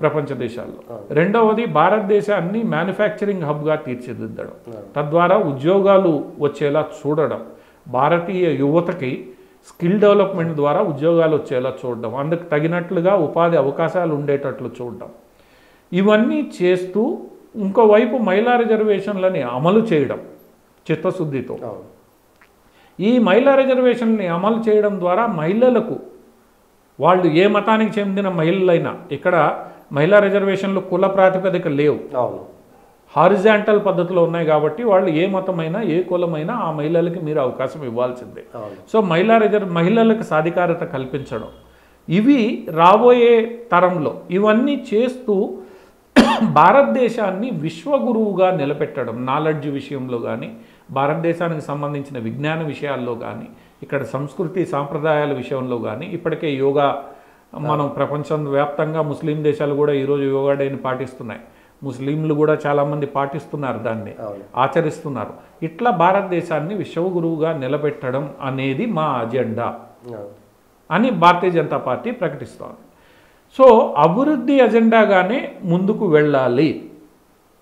[SPEAKER 2] ప్రపంచ దేశాల్లో. రెండవది భారతదేశాన్ని మ్యానుఫ్యాక్చరింగ్ హబ్గా తీర్చిదిద్దడం, తద్వారా ఉద్యోగాలు వచ్చేలా చూడడం, భారతీయ యువతకి స్కిల్ డెవలప్మెంట్ ద్వారా ఉద్యోగాలు వచ్చేలా చూడడం, అందుకు తగినట్లుగా ఉపాధి అవకాశాలు ఉండేటట్లు చూడడం, ఇవన్నీ చేస్తూ ఇంకోవైపు మహిళా రిజర్వేషన్లని అమలు చేయడం చిత్తశుద్ధితో. ఈ మహిళా రిజర్వేషన్ని అమలు చేయడం ద్వారా మహిళలకు, వాళ్ళు ఏ మతానికి చెందిన మహిళలైనా, ఇక్కడ మహిళా రిజర్వేషన్లు కుల ప్రాతిపదిక లేవు, హారిజాంటల్ పద్ధతిలో ఉన్నాయి కాబట్టి వాళ్ళు ఏ మతమైనా ఏ కులమైనా ఆ మహిళలకి మీరు అవకాశం ఇవ్వాల్సిందే. సో మహిళలకు సాధికారత కల్పించడం, ఇవి రాబోయే తరంలో ఇవన్నీ చేస్తూ భారతదేశాన్ని విశ్వగురువుగా నిలబెట్టడం, నాలెడ్జ్ విషయంలో కానీ, భారతదేశానికి సంబంధించిన విజ్ఞాన విషయాల్లో కానీ, ఇక్కడ సంస్కృతి సాంప్రదాయాల విషయంలో కానీ, ఇప్పటికే యోగా మనం ప్రపంచం వ్యాప్తంగా ముస్లిం దేశాలు కూడా ఈరోజు యోగా డేని పాటిస్తున్నాయి, ముస్లింలు కూడా చాలామంది పాటిస్తున్నారు, దాన్ని ఆచరిస్తున్నారు. ఇట్లా భారతదేశాన్ని విశ్వగురువుగా నిలబెట్టడం అనేది మా అజెండా అని భారతీయ జనతా పార్టీ ప్రకటిస్తోంది. సో అభివృద్ధి అజెండాగానే ముందుకు వెళ్ళాలి.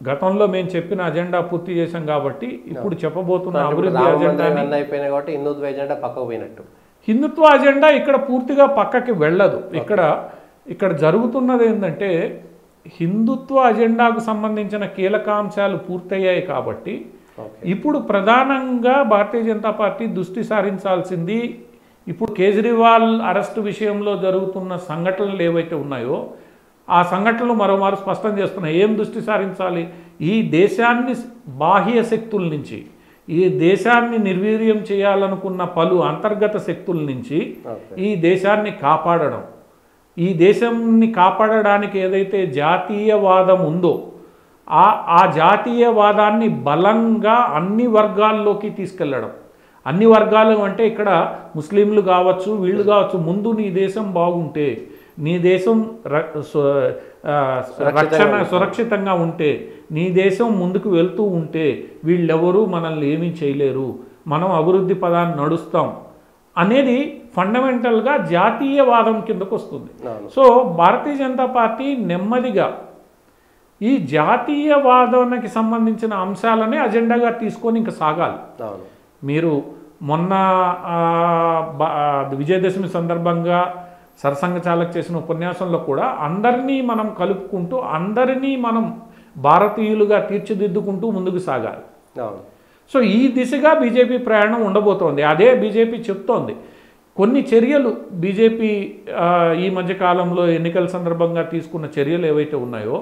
[SPEAKER 2] గతంలో మేము చెప్పిన అజెండా పూర్తి చేశాం కాబట్టి ఇప్పుడు చెప్పబోతున్న అభివృద్ధి అజెండా, హిందుత్వ అజెండా ఇక్కడ పూర్తిగా పక్కకి వెళ్ళదు. ఇక్కడ జరుగుతున్నది ఏంటంటే హిందుత్వ అజెండాకు సంబంధించిన కీలకాంశాలు పూర్తయ్యాయి కాబట్టి ఇప్పుడు ప్రధానంగా భారతీయ జనతా పార్టీ దృష్టి సారించాల్సింది, ఇప్పుడు కేజ్రీవాల్ అరెస్టు విషయంలో జరుగుతున్న సంఘటనలు ఏవైతే ఉన్నాయో ఆ సంఘటనలు మరోమారు స్పష్టం చేస్తున్నాయి. ఏం దృష్టి సారించాలి? ఈ దేశాన్ని బాహ్య శక్తుల నుంచి, ఈ దేశాన్ని నిర్వీర్యం చేయాలనుకున్న పలు అంతర్గత శక్తుల నుంచి ఈ దేశాన్ని కాపాడడం, ఈ దేశాన్ని కాపాడడానికి ఏదైతే జాతీయవాదం ఉందో ఆ జాతీయవాదాన్ని బలంగా అన్ని వర్గాల్లోకి తీసుకెళ్ళడం. అన్ని వర్గాలు అంటే ఇక్కడ ముస్లింలు కావచ్చు, వీళ్ళు కావచ్చు, ముందు నీ దేశం బాగుంటే, నీ దేశం సురక్షితంగా ఉంటే, నీ దేశం ముందుకు వెళ్తూ ఉంటే వీళ్ళెవరూ మనల్ని ఏమీ చేయలేరు, మనం అభివృద్ధి పదాన్ని నడుస్తాం అనేది ఫండమెంటల్గా జాతీయవాదం కిందకు వస్తుంది. సో భారతీయ జనతా పార్టీ నెమ్మదిగా ఈ జాతీయవాదానికి సంబంధించిన అంశాలనే అజెండాగా తీసుకొని ఇంకా సాగాలి. మీరు మొన్న విజయదశమి సందర్భంగా సరసంఘచాలకు చేసిన ఉపన్యాసంలో కూడా అందరినీ మనం కలుపుకుంటూ, అందరినీ మనం భారతీయులుగా తీర్చిదిద్దుకుంటూ ముందుకు సాగాలి.
[SPEAKER 1] అవును.
[SPEAKER 2] సో ఈ దిశగా బీజేపీ ప్రయాణం ఉండబోతోంది. అదే బీజేపీ చెప్తోంది. కొన్ని చర్యలు బీజేపీ ఈ మధ్యకాలంలో ఎన్నికల సందర్భంగా తీసుకున్న చర్యలు ఏవైతే ఉన్నాయో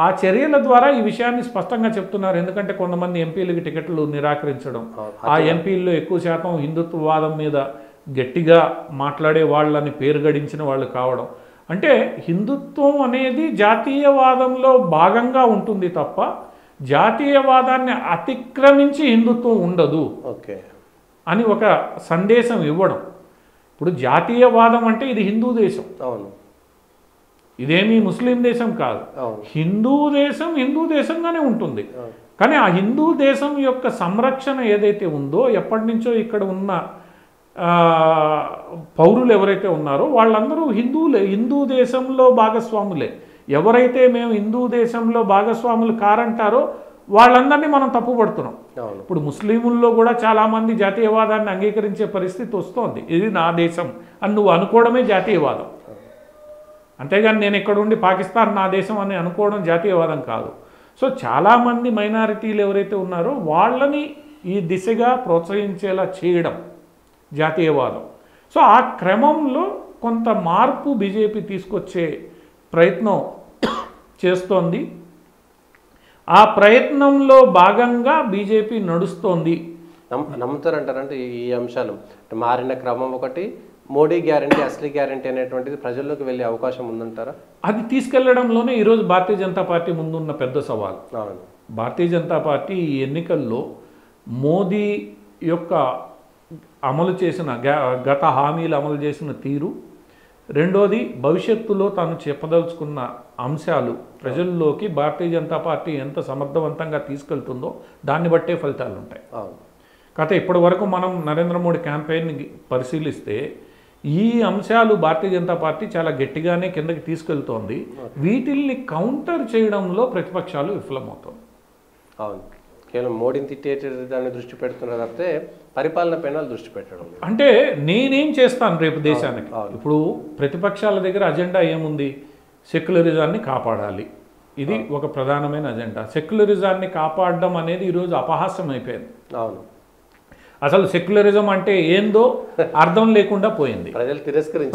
[SPEAKER 2] ఆ చర్యల ద్వారా ఈ విషయాన్ని స్పష్టంగా చెప్తున్నారు. ఎందుకంటే కొంతమంది ఎంపీలకి టికెట్లు నిరాకరించడం, ఆ ఎంపీల్లో ఎక్కువ శాతం హిందుత్వవాదం మీద గట్టిగా మాట్లాడే వాళ్ళని పేరు గడించిన వాళ్ళు కావడం. అంటే హిందుత్వం అనేది జాతీయవాదంలో భాగంగా ఉంటుంది తప్ప జాతీయవాదాన్ని అతిక్రమించి హిందుత్వం ఉండదు
[SPEAKER 1] ఓకే
[SPEAKER 2] అని ఒక సందేశం ఇవ్వడం. ఇప్పుడు జాతీయవాదం అంటే ఇది హిందూ దేశం,
[SPEAKER 1] అవును,
[SPEAKER 2] ఇదేమీ ముస్లిం దేశం కాదు.
[SPEAKER 1] అవును,
[SPEAKER 2] హిందూ దేశంగానే ఉంటుంది. కానీ ఆ హిందూ దేశం యొక్క సంరక్షణ ఏదైతే ఉందో, ఎప్పటి నుంచో ఇక్కడ ఉన్న పౌరులు ఎవరైతే ఉన్నారో వాళ్ళందరూ హిందువులే, హిందూ దేశంలో భాగస్వాములే. ఎవరైతే మేము హిందూ దేశంలో భాగస్వాములు కారంటారో వాళ్ళందరినీ మనం తప్పుపడుతున్నాం. ఇప్పుడు ముస్లింల్లో కూడా చాలామంది జాతీయవాదాన్ని అంగీకరించే పరిస్థితి వస్తోంది. ఇది నా దేశం అని నువ్వు అనుకోవడమే జాతీయవాదం. అంతేగాని నేను ఇక్కడ ఉండి పాకిస్తాన్ నా దేశం అని అనుకోవడం జాతీయవాదం కాదు. సో చాలామంది మైనారిటీలు ఎవరైతే ఉన్నారో వాళ్ళని ఈ దిశగా ప్రోత్సహించేలా చేయడం జాతీయవాదం. సో ఆ క్రమంలో కొంత మార్పు బీజేపీ తీసుకొచ్చే ప్రయత్నం చేస్తోంది. ఆ ప్రయత్నంలో భాగంగా బీజేపీ నడుస్తోంది.
[SPEAKER 1] నమ్ముతారంటారంటే ఈ అంశాలు మారిన క్రమం ఒకటి, మోడీ గ్యారంటీ అసలీ గ్యారంటీ అనేటువంటిది ప్రజల్లోకి వెళ్ళే అవకాశం ఉందంటారా?
[SPEAKER 2] అది తీసుకెళ్లడంలోనే ఈరోజు భారతీయ జనతా పార్టీ ముందున్న పెద్ద సవాల్. భారతీయ జనతా పార్టీ ఈ ఎన్నికల్లో మోదీ యొక్క అమలు చేసిన గత హామీలు అమలు చేసిన తీరు, రెండోది భవిష్యత్తులో తాను చెప్పదలుచుకున్న అంశాలు ప్రజల్లోకి భారతీయ జనతా పార్టీ ఎంత సమర్థవంతంగా తీసుకెళ్తుందో దాన్ని బట్టే ఫలితాలు ఉంటాయి. కాకపోతే ఇప్పటి వరకు మనం నరేంద్ర మోడీ క్యాంపెయిన్ని పరిశీలిస్తే ఈ అంశాలు భారతీయ జనతా పార్టీ చాలా గట్టిగానే కిందకి తీసుకెళ్తోంది. వీటిల్ని కౌంటర్ చేయడంలో ప్రతిపక్షాలు విఫలమవుతుంది.
[SPEAKER 1] అవును, కేవలం మోడీని తిట్టే దాన్ని దృష్టి పెడుతున్నారు తప్పితే పరిపాలన పైన దృష్టి పెట్టడం.
[SPEAKER 2] అంటే నేనేం చేస్తాను రేపు దేశానికి? ఇప్పుడు ప్రతిపక్షాల దగ్గర అజెండా ఏముంది? సెక్యులరిజాన్ని కాపాడాలి, ఇది ఒక ప్రధానమైన అజెండా. సెక్యులరిజాన్ని కాపాడడం అనేది ఈరోజు అపహాస్యం అయిపోయింది.
[SPEAKER 1] అవును,
[SPEAKER 2] అసలు సెక్యులరిజం అంటే ఏందో అర్థం లేకుండా పోయింది.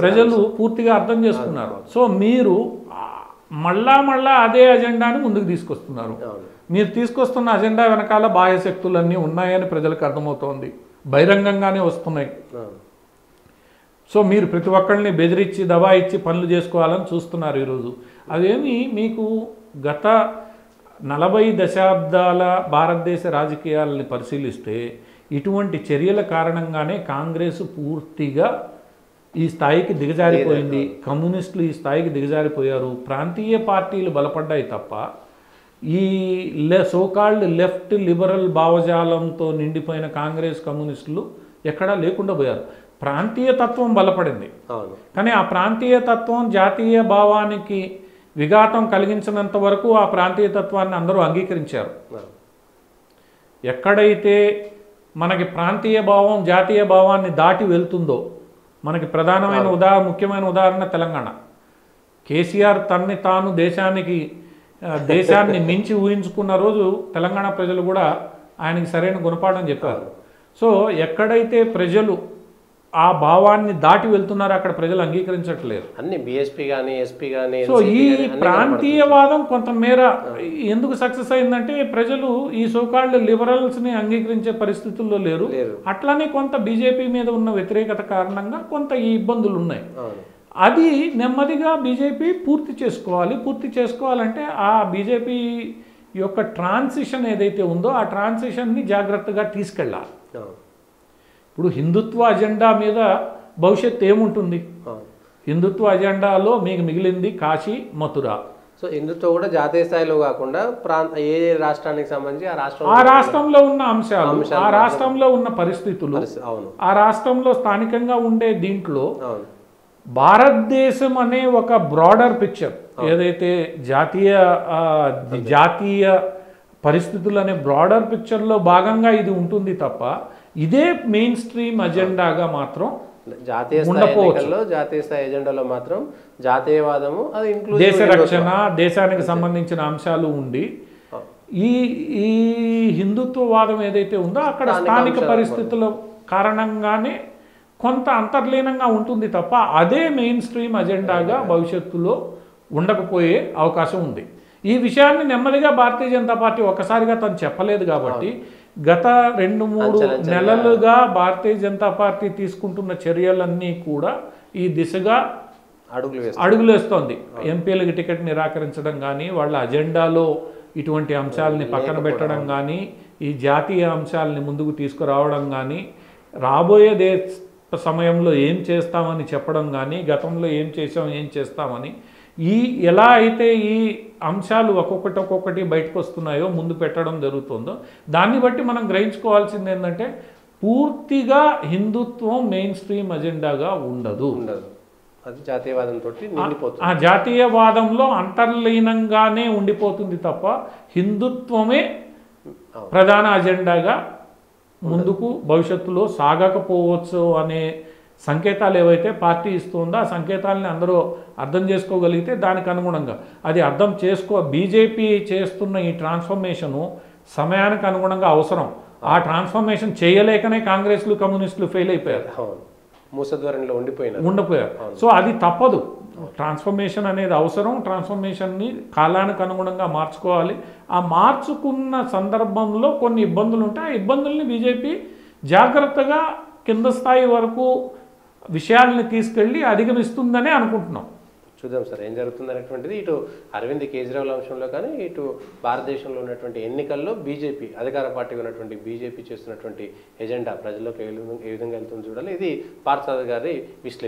[SPEAKER 2] ప్రజలు పూర్తిగా అర్థం చేసుకున్నారు. సో మీరు మళ్ళా అదే అజెండాని ముందుకు తీసుకొస్తున్నారు. మీరు తీసుకొస్తున్న అజెండా వెనకాల బాహ్య శక్తులన్నీ ఉన్నాయని ప్రజలకు అర్థమవుతోంది, బహిరంగంగానే వస్తున్నాయి. సో మీరు ప్రతి ఒక్కరిని బెదిరించి దబాయిచ్చి పనులు చేసుకోవాలని చూస్తున్నారు ఈరోజు. అదేమి మీకు గత 40 దశాబ్దాల భారతదేశ రాజకీయాలని పరిశీలిస్తే ఇటువంటి చర్యల కారణంగానే కాంగ్రెస్ పూర్తిగా ఈ స్థాయికి దిగజారిపోయింది. కమ్యూనిస్టులు ఈ స్థాయికి దిగజారిపోయారు. ప్రాంతీయ పార్టీలు బలపడ్డాయి తప్ప ఈ సోకాల్డ్ లెఫ్ట్ లిబరల్ భావజాలంతో నిండిపోయిన కాంగ్రెస్ కమ్యూనిస్టులు ఎక్కడా లేకుండా పోయారు. ప్రాంతీయ తత్వం బలపడింది, కానీ ఆ ప్రాంతీయ తత్వం జాతీయ భావానికి విఘాతం కలిగించినంత వరకు ఆ ప్రాంతీయ తత్వాన్ని అందరూ అంగీకరించారు. ఎక్కడైతే మనకి ప్రాంతీయ భావం జాతీయ భావాన్ని దాటి వెళ్తుందో, మనకి ప్రధానమైన ముఖ్యమైన ఉదాహరణ తెలంగాణ. కేసీఆర్ తన్ని తాను దేశాన్ని మించి ఊహించుకున్న రోజు తెలంగాణ ప్రజలు కూడా ఆయనకి సరైన గుణపాఠం చెప్పారు. సో ఎక్కడైతే ప్రజలు ఆ భావాన్ని దాటి వెళ్తున్నారో అక్కడ ప్రజలు అంగీకరించట్లేదు.
[SPEAKER 1] అన్ని బీఎస్పీ కానీ ఎస్పీ కానీ.
[SPEAKER 2] సో ఈ ప్రాంతీయవాదం కొంతమేర ఎందుకు సక్సెస్ అయిందంటే ప్రజలు ఈ సోకాల్డ్ లిబరల్స్ని అంగీకరించే పరిస్థితుల్లో లేరు. అట్లానే కొంత బీజేపీ మీద ఉన్న వ్యతిరేకత కారణంగా కొంత ఈ ఇబ్బందులు ఉన్నాయి. అది నెమ్మదిగా బీజేపీ పూర్తి చేసుకోవాలంటే ఆ బీజేపీ యొక్క ట్రాన్సిషన్ ఏదైతే ఉందో ఆ ట్రాన్సిషన్ని జాగ్రత్తగా తీసుకెళ్ళాలి. ఇప్పుడు హిందుత్వ అజెండా మీద భవిష్యత్తు ఏముంటుంది? హిందుత్వ అజెండాలో మీకు మిగిలింది కాశీ, మథుర.
[SPEAKER 1] సో హిందుత్వం కూడా జాతీయ స్థాయిలో కాకుండా ఏ రాష్ట్రానికి సంబంధించి ఆ
[SPEAKER 2] రాష్ట్రంలో ఉన్న అంశాలు, ఆ రాష్ట్రంలో ఉన్న పరిస్థితులు, ఆ రాష్ట్రంలో స్థానికంగా ఉండే దీంట్లో భారతదేశం అనే ఒక బ్రాడర్ పిక్చర్ ఏదైతే జాతీయ పరిస్థితులు అనే బ్రాడర్ పిక్చర్లో భాగంగా ఇది ఉంటుంది తప్ప ఇదే మెయిన్ స్ట్రీమ్ అజెండాగా మాత్రం
[SPEAKER 1] జాతీయ స్థాయి ఎజెండాలో మాత్రం జాతీయవాదము, అది
[SPEAKER 2] దేశ రక్షణ, దేశానికి సంబంధించిన అంశాలు ఉండి ఈ ఈ హిందుత్వవాదం ఏదైతే ఉందో అక్కడ స్థానిక పరిస్థితుల కారణంగానే కొంత అంతర్లీనంగా ఉంటుంది తప్ప అదే మెయిన్ స్ట్రీమ్ అజెండాగా భవిష్యత్తులో ఉండకపోయే అవకాశం ఉంది. ఈ విషయాన్ని నెమ్మదిగా భారతీయ జనతా పార్టీ ఒక్కసారిగా తను చెప్పలేదు కాబట్టి గత 2-3 నెలలుగా భారతీయ జనతా పార్టీ తీసుకుంటున్న చర్యలన్నీ కూడా ఈ దిశగా అడుగులేస్తోంది. ఎంపీలకు టికెట్ నిరాకరించడం కానీ, వాళ్ళ అజెండాలో ఇటువంటి అంశాలని పక్కన పెట్టడం కానీ, ఈ జాతీయ అంశాలని ముందుకు తీసుకురావడం కానీ, రాబోయే సమయంలో ఏం చేస్తామని చెప్పడం కానీ, గతంలో ఏం చేసాం ఏం చేస్తామని ఎలా అయితే ఈ అంశాలు ఒక్కొక్కటి బయటకు వస్తున్నాయో ముందు పెట్టడం జరుగుతుందో దాన్ని బట్టి మనం గ్రహించుకోవాల్సింది ఏంటంటే పూర్తిగా హిందుత్వం మెయిన్ స్ట్రీమ్ అజెండాగా ఉండదు.
[SPEAKER 1] అది జాతీయవాదంతో నిండిపోతుంది.
[SPEAKER 2] ఆ జాతీయవాదంలో అంతర్లీనంగానే ఉండిపోతుంది తప్ప హిందుత్వమే ప్రధాన అజెండాగా ముందుకు భవిష్యత్తులో సాగకపోవచ్చు అనే సంకేతాలు ఏవైతే పార్టీ ఇస్తుందో ఆ సంకేతాలని అందరూ అర్థం చేసుకోగలిగితే దానికి అనుగుణంగా అది బీజేపీ చేస్తున్న ఈ ట్రాన్స్ఫర్మేషను సమయానికి అనుగుణంగా అవసరం. ఆ ట్రాన్స్ఫర్మేషన్ చేయలేకనే కాంగ్రెస్లు కమ్యూనిస్టులు ఫెయిల్ అయిపోయారు,
[SPEAKER 1] మూసధ్వరంలో
[SPEAKER 2] ఉండిపోయారు. సో అది తప్పదు. ట్రాన్స్ఫర్మేషన్ అనేది అవసరం. ట్రాన్స్ఫర్మేషన్ని కాలానికి అనుగుణంగా మార్చుకోవాలి. ఆ మార్చుకున్న సందర్భంలో కొన్ని ఇబ్బందులు ఉంటాయి. ఆ ఇబ్బందుల్ని బీజేపీ జాగ్రత్తగా కింద స్థాయి వరకు విషయాల్ని తీసుకెళ్ళి అధిగమిస్తుందనే అనుకుంటున్నాం.
[SPEAKER 1] చూద్దాం సార్ ఏం జరుగుతుంది అనేటువంటిది. ఇటు అరవింద్ కేజ్రీవాల్ అంశంలో కానీ, ఇటు భారతదేశంలో ఉన్నటువంటి ఎన్నికల్లో బీజేపీ అధికార పార్టీగా ఉన్నటువంటి బీజేపీ చేస్తున్నటువంటి ఎజెండా ప్రజల్లోకి ఏ విధంగా వెళ్తుందో చూడాలి. ఇది పార్థసారథి గారి విశ్లేషణ.